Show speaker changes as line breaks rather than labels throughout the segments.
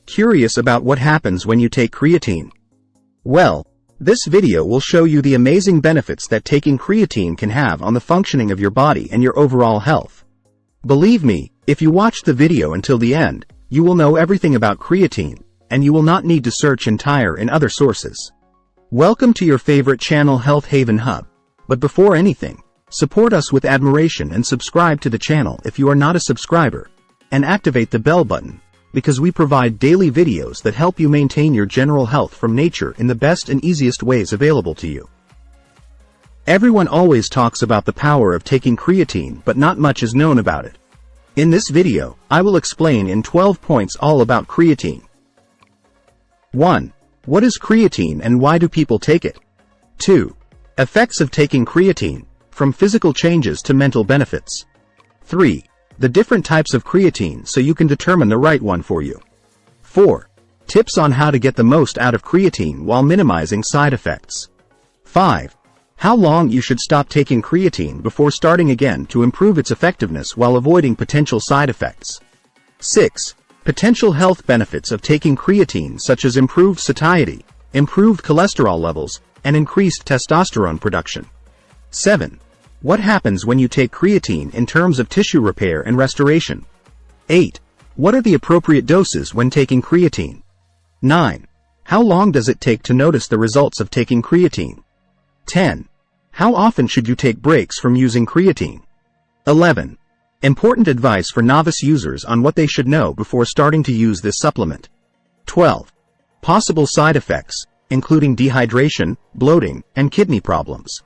Curious about what happens when you take creatine? Well, this video will show you the amazing benefits that taking creatine can have on the functioning of your body and your overall health. Believe me, if you watch the video until the end, you will know everything about creatine, and you will not need to search in other sources. Welcome to your favorite channel, Health Haven Hub. But before anything, support us with admiration and subscribe to the channel if you are not a subscriber, and activate the bell button, because we provide daily videos that help you maintain your general health from nature in the best and easiest ways available to you. Everyone always talks about the power of taking creatine, but not much is known about it. In this video, I will explain in 12 points all about creatine. 1. What is creatine and why do people take it? 2. Effects of taking creatine, from physical changes to mental benefits. 3. The different types of creatine so you can determine the right one for you. 4. Tips on how to get the most out of creatine while minimizing side effects. 5. How long you should stop taking creatine before starting again to improve its effectiveness while avoiding potential side effects. 6. Potential health benefits of taking creatine, such as improved satiety, improved cholesterol levels, and increased testosterone production. 7. What happens when you take creatine in terms of tissue repair and restoration? 8. What are the appropriate doses when taking creatine? 9. How long does it take to notice the results of taking creatine? 10. How often should you take breaks from using creatine? 11. Important advice for novice users on what they should know before starting to use this supplement. 12. Possible side effects, including dehydration, bloating, and kidney problems.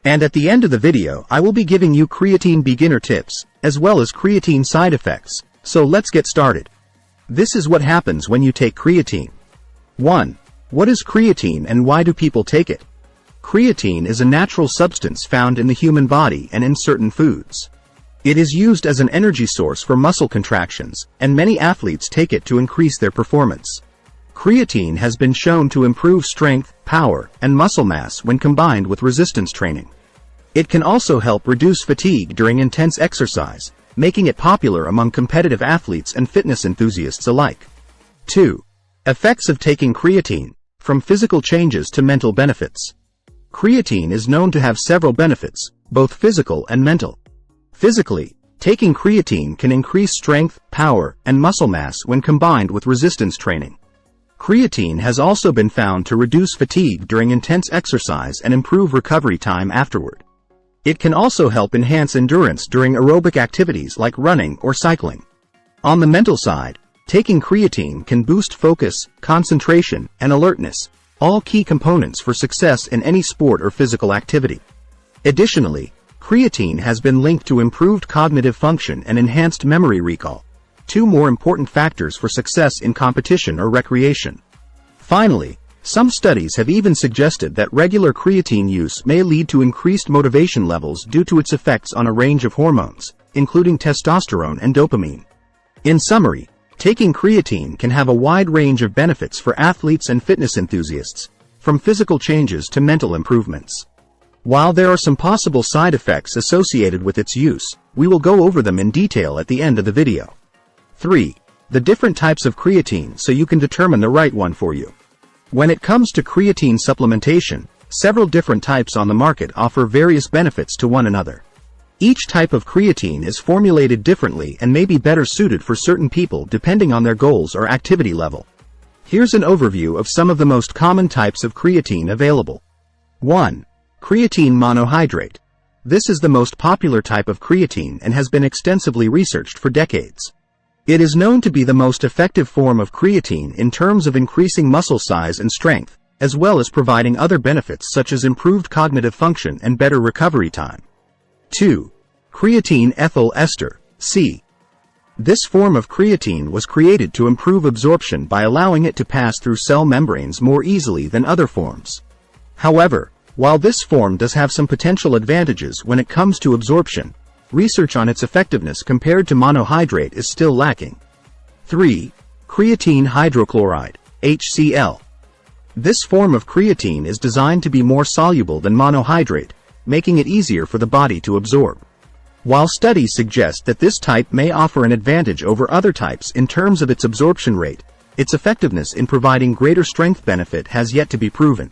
And at the end of the video, I will be giving you creatine beginner tips, as well as creatine side effects, so let's get started. This is what happens when you take creatine. 1. What is creatine and why do people take it? Creatine is a natural substance found in the human body and in certain foods. It is used as an energy source for muscle contractions, and many athletes take it to increase their performance. Creatine has been shown to improve strength, power, and muscle mass when combined with resistance training. It can also help reduce fatigue during intense exercise, making it popular among competitive athletes and fitness enthusiasts alike. 2. Effects of taking creatine, from physical changes to mental benefits. Creatine is known to have several benefits, both physical and mental. Physically, taking creatine can increase strength, power, and muscle mass when combined with resistance training. Creatine has also been found to reduce fatigue during intense exercise and improve recovery time afterward. It can also help enhance endurance during aerobic activities like running or cycling. On the mental side, taking creatine can boost focus, concentration, and alertness, all key components for success in any sport or physical activity. Additionally, creatine has been linked to improved cognitive function and enhanced memory recall, two more important factors for success in competition or recreation. Finally, some studies have even suggested that regular creatine use may lead to increased motivation levels due to its effects on a range of hormones, including testosterone and dopamine. In summary, taking creatine can have a wide range of benefits for athletes and fitness enthusiasts, from physical changes to mental improvements. While there are some possible side effects associated with its use, we will go over them in detail at the end of the video. 3. The different types of creatine so you can determine the right one for you. When it comes to creatine supplementation, several different types on the market offer various benefits to one another. Each type of creatine is formulated differently and may be better suited for certain people depending on their goals or activity level. Here's an overview of some of the most common types of creatine available. 1. Creatine monohydrate. This is the most popular type of creatine and has been extensively researched for decades. It is known to be the most effective form of creatine in terms of increasing muscle size and strength, as well as providing other benefits such as improved cognitive function and better recovery time. 2. Creatine ethyl ester, C. This form of creatine was created to improve absorption by allowing it to pass through cell membranes more easily than other forms. However, while this form does have some potential advantages when it comes to absorption, research on its effectiveness compared to monohydrate is still lacking. 3. Creatine hydrochloride, HCl. This form of creatine is designed to be more soluble than monohydrate, making it easier for the body to absorb. While studies suggest that this type may offer an advantage over other types in terms of its absorption rate, its effectiveness in providing greater strength benefit has yet to be proven.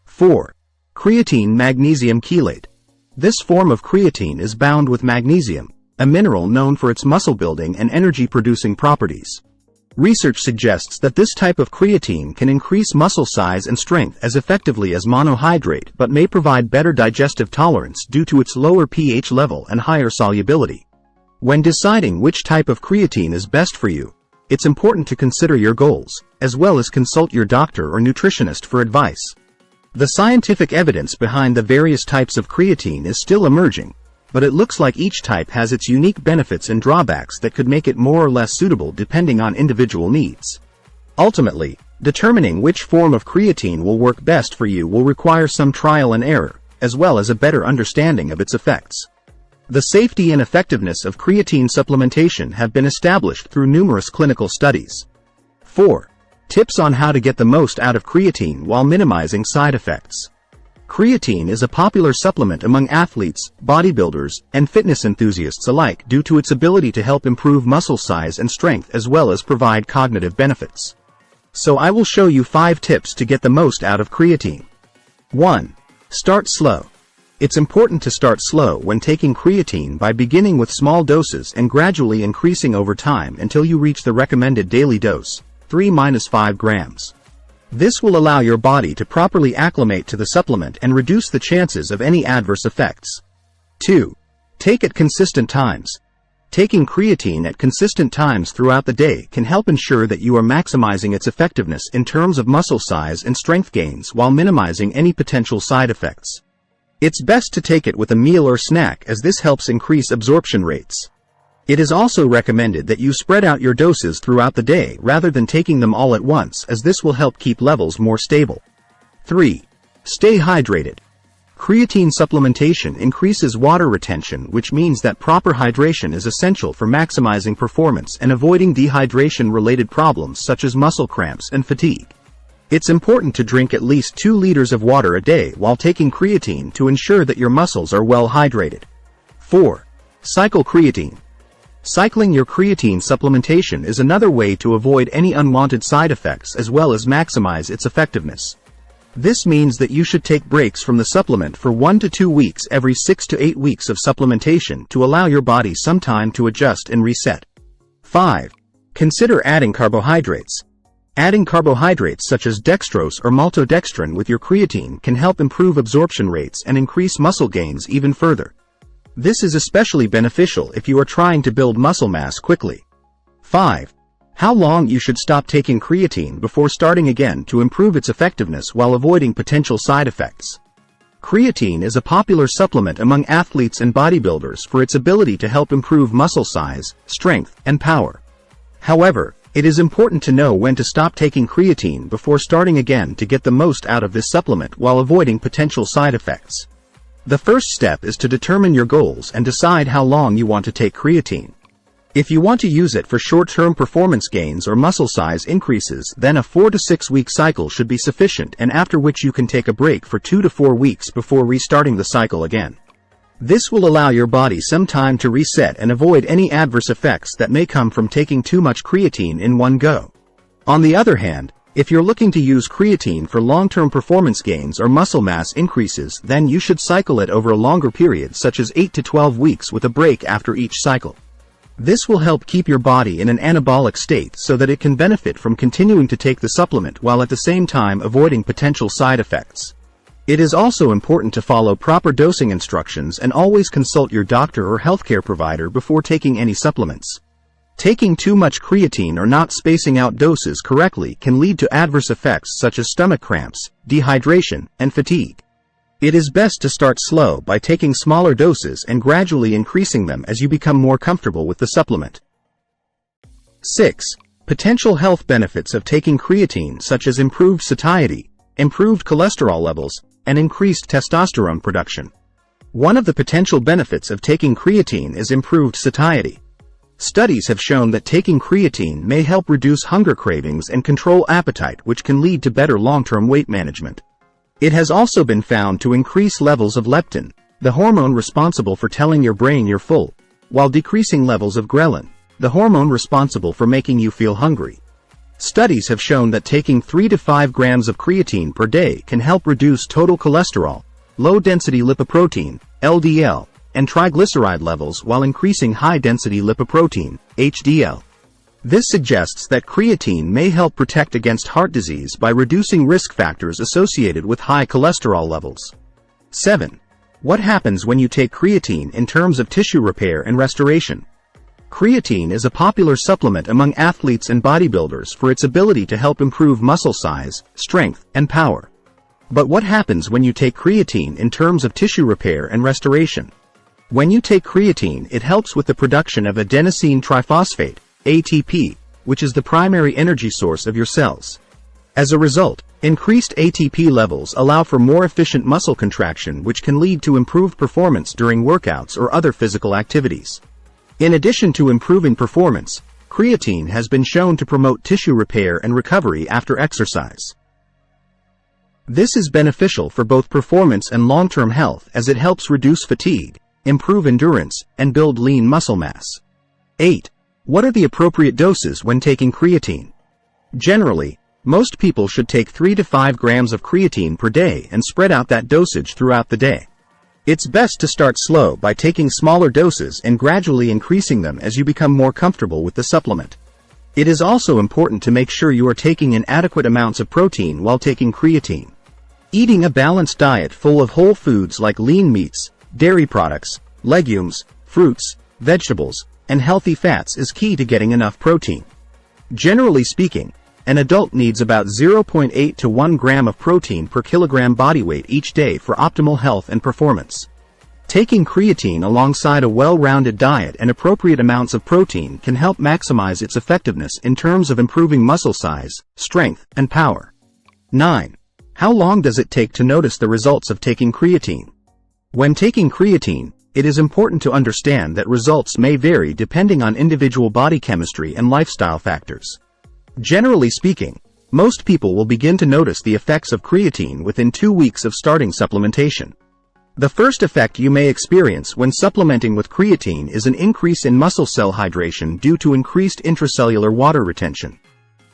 4. Creatine magnesium chelate. This form of creatine is bound with magnesium, a mineral known for its muscle-building and energy-producing properties. Research suggests that this type of creatine can increase muscle size and strength as effectively as monohydrate but may provide better digestive tolerance due to its lower pH level and higher solubility. When deciding which type of creatine is best for you, it's important to consider your goals, as well as consult your doctor or nutritionist for advice. The scientific evidence behind the various types of creatine is still emerging, but it looks like each type has its unique benefits and drawbacks that could make it more or less suitable depending on individual needs. Ultimately, determining which form of creatine will work best for you will require some trial and error, as well as a better understanding of its effects. The safety and effectiveness of creatine supplementation have been established through numerous clinical studies. 4. Tips on how to get the most out of creatine while minimizing side effects. Creatine is a popular supplement among athletes, bodybuilders, and fitness enthusiasts alike due to its ability to help improve muscle size and strength as well as provide cognitive benefits. So I will show you 5 tips to get the most out of creatine. 1. Start slow. It's important to start slow when taking creatine by beginning with small doses and gradually increasing over time until you reach the recommended daily dose, 3-5 grams. This will allow your body to properly acclimate to the supplement and reduce the chances of any adverse effects. 2. Take at consistent times. Taking creatine at consistent times throughout the day can help ensure that you are maximizing its effectiveness in terms of muscle size and strength gains while minimizing any potential side effects. It's best to take it with a meal or snack as this helps increase absorption rates. It is also recommended that you spread out your doses throughout the day rather than taking them all at once, as this will help keep levels more stable. 3. Stay hydrated. Creatine supplementation increases water retention, which means that proper hydration is essential for maximizing performance and avoiding dehydration-related problems such as muscle cramps and fatigue. It's important to drink at least 2 liters of water a day while taking creatine to ensure that your muscles are well hydrated. 4. Cycle creatine. Cycling your creatine supplementation is another way to avoid any unwanted side effects as well as maximize its effectiveness. This means that you should take breaks from the supplement for 1 to 2 weeks every 6 to 8 weeks of supplementation to allow your body some time to adjust and reset. 5. Consider adding carbohydrates. Adding carbohydrates such as dextrose or maltodextrin with your creatine can help improve absorption rates and increase muscle gains even further. This is especially beneficial if you are trying to build muscle mass quickly. 5. How long you should stop taking creatine before starting again to improve its effectiveness while avoiding potential side effects. Creatine is a popular supplement among athletes and bodybuilders for its ability to help improve muscle size, strength, and power. However, it is important to know when to stop taking creatine before starting again to get the most out of this supplement while avoiding potential side effects. The first step is to determine your goals and decide how long you want to take creatine. If you want to use it for short-term performance gains or muscle size increases, then a 4 to 6 week cycle should be sufficient, and after which you can take a break for 2 to 4 weeks before restarting the cycle again. This will allow your body some time to reset and avoid any adverse effects that may come from taking too much creatine in one go. On the other hand, if you're looking to use creatine for long-term performance gains or muscle mass increases, then you should cycle it over a longer period such as 8 to 12 weeks with a break after each cycle. This will help keep your body in an anabolic state so that it can benefit from continuing to take the supplement while at the same time avoiding potential side effects. It is also important to follow proper dosing instructions and always consult your doctor or healthcare provider before taking any supplements. Taking too much creatine or not spacing out doses correctly can lead to adverse effects such as stomach cramps, dehydration, and fatigue. It is best to start slow by taking smaller doses and gradually increasing them as you become more comfortable with the supplement. 6. Potential health benefits of taking creatine, such as improved satiety, improved cholesterol levels, and increased testosterone production. One of the potential benefits of taking creatine is improved satiety. Studies have shown that taking creatine may help reduce hunger cravings and control appetite, which can lead to better long-term weight management. It has also been found to increase levels of leptin, the hormone responsible for telling your brain you're full, while decreasing levels of ghrelin, the hormone responsible for making you feel hungry. Studies have shown that taking 3 to 5 grams of creatine per day can help reduce total cholesterol, low-density lipoprotein, LDL, and triglyceride levels while increasing high-density lipoprotein, HDL. This suggests that creatine may help protect against heart disease by reducing risk factors associated with high cholesterol levels. 7. What happens when you take creatine in terms of tissue repair and restoration? Creatine is a popular supplement among athletes and bodybuilders for its ability to help improve muscle size, strength, and power. But what happens when you take creatine in terms of tissue repair and restoration? When you take creatine, it helps with the production of adenosine triphosphate, ATP, which is the primary energy source of your cells. As a result, increased ATP levels allow for more efficient muscle contraction, which can lead to improved performance during workouts or other physical activities. In addition to improving performance, creatine has been shown to promote tissue repair and recovery after exercise. This is beneficial for both performance and long-term health as it helps reduce fatigue, improve endurance, and build lean muscle mass. 8. What are the appropriate doses when taking creatine? Generally, most people should take 3 to 5 grams of creatine per day and spread out that dosage throughout the day. It's best to start slow by taking smaller doses and gradually increasing them as you become more comfortable with the supplement. It is also important to make sure you are taking in adequate amounts of protein while taking creatine. Eating a balanced diet full of whole foods like lean meats, dairy products, legumes, fruits, vegetables, and healthy fats is key to getting enough protein. Generally speaking, an adult needs about 0.8 to 1 gram of protein per kilogram body weight each day for optimal health and performance. Taking creatine alongside a well-rounded diet and appropriate amounts of protein can help maximize its effectiveness in terms of improving muscle size, strength, and power. 9. How long does it take to notice the results of taking creatine? When taking creatine, it is important to understand that results may vary depending on individual body chemistry and lifestyle factors. Generally speaking, most people will begin to notice the effects of creatine within 2 weeks of starting supplementation. The first effect you may experience when supplementing with creatine is an increase in muscle cell hydration due to increased intracellular water retention.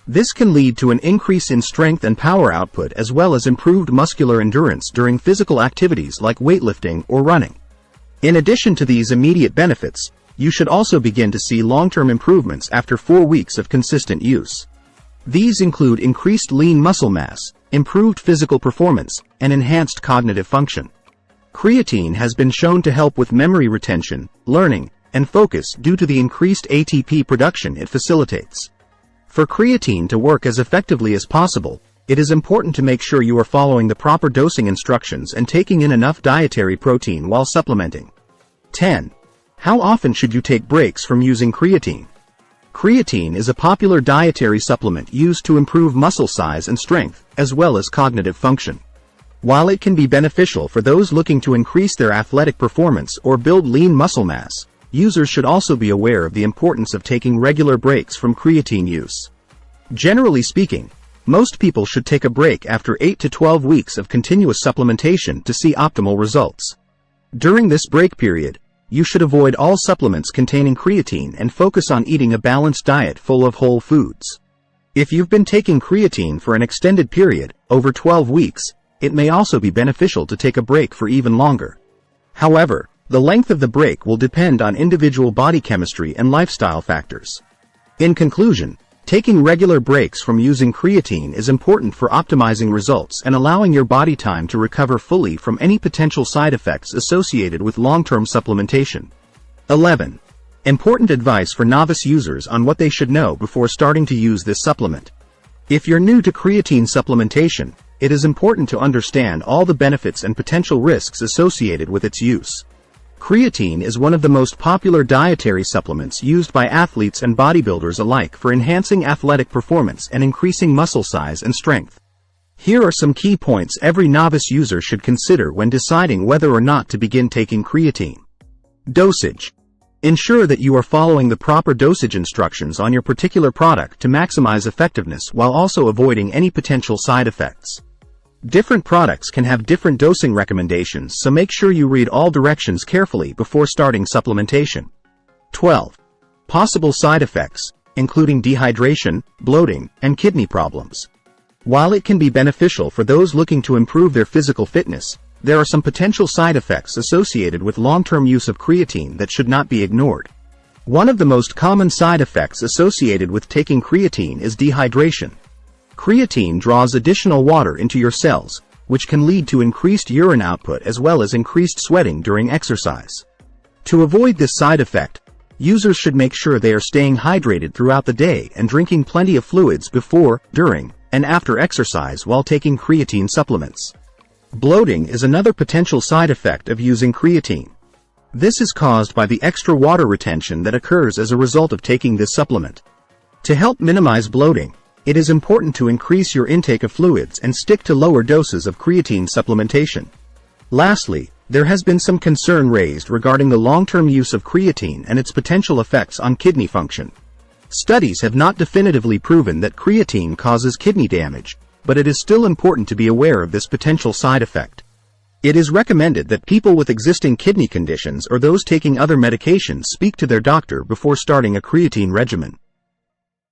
This can lead to an increase in strength and power output as well as improved muscular endurance during physical activities like weightlifting or running. In addition to these immediate benefits, you should also begin to see long-term improvements after 4 weeks of consistent use. These include increased lean muscle mass, improved physical performance, and enhanced cognitive function. Creatine has been shown to help with memory retention, learning, and focus due to the increased ATP production it facilitates. For creatine to work as effectively as possible, it is important to make sure you are following the proper dosing instructions and taking in enough dietary protein while supplementing. 10. How often should you take breaks from using creatine? Creatine is a popular dietary supplement used to improve muscle size and strength, as well as cognitive function. While it can be beneficial for those looking to increase their athletic performance or build lean muscle mass, users should also be aware of the importance of taking regular breaks from creatine use. Generally speaking, most people should take a break after 8 to 12 weeks of continuous supplementation to see optimal results. During this break period, you should avoid all supplements containing creatine and focus on eating a balanced diet full of whole foods. If you've been taking creatine for an extended period, over 12 weeks, it may also be beneficial to take a break for even longer. However, the length of the break will depend on individual body chemistry and lifestyle factors. In conclusion, taking regular breaks from using creatine is important for optimizing results and allowing your body time to recover fully from any potential side effects associated with long-term supplementation. 11. Important advice for novice users on what they should know before starting to use this supplement. If you're new to creatine supplementation, it is important to understand all the benefits and potential risks associated with its use. Creatine is one of the most popular dietary supplements used by athletes and bodybuilders alike for enhancing athletic performance and increasing muscle size and strength. Here are some key points every novice user should consider when deciding whether or not to begin taking creatine. Dosage. Ensure that you are following the proper dosage instructions on your particular product to maximize effectiveness while also avoiding any potential side effects. Different products can have different dosing recommendations, so make sure you read all directions carefully before starting supplementation. 12. Possible side effects. including dehydration, bloating, and kidney problems. While it can be beneficial for those looking to improve their physical fitness, there are some potential side effects associated with long-term use of creatine that should not be ignored. One of the most common side effects associated with taking creatine is dehydration. Creatine draws additional water into your cells, which can lead to increased urine output as well as increased sweating during exercise. To avoid this side effect, users should make sure they are staying hydrated throughout the day and drinking plenty of fluids before, during, and after exercise while taking creatine supplements. Bloating is another potential side effect of using creatine. This is caused by the extra water retention that occurs as a result of taking this supplement. To help minimize bloating, it is important to increase your intake of fluids and stick to lower doses of creatine supplementation. Lastly, there has been some concern raised regarding the long-term use of creatine and its potential effects on kidney function. Studies have not definitively proven that creatine causes kidney damage, but it is still important to be aware of this potential side effect. It is recommended that people with existing kidney conditions or those taking other medications speak to their doctor before starting a creatine regimen.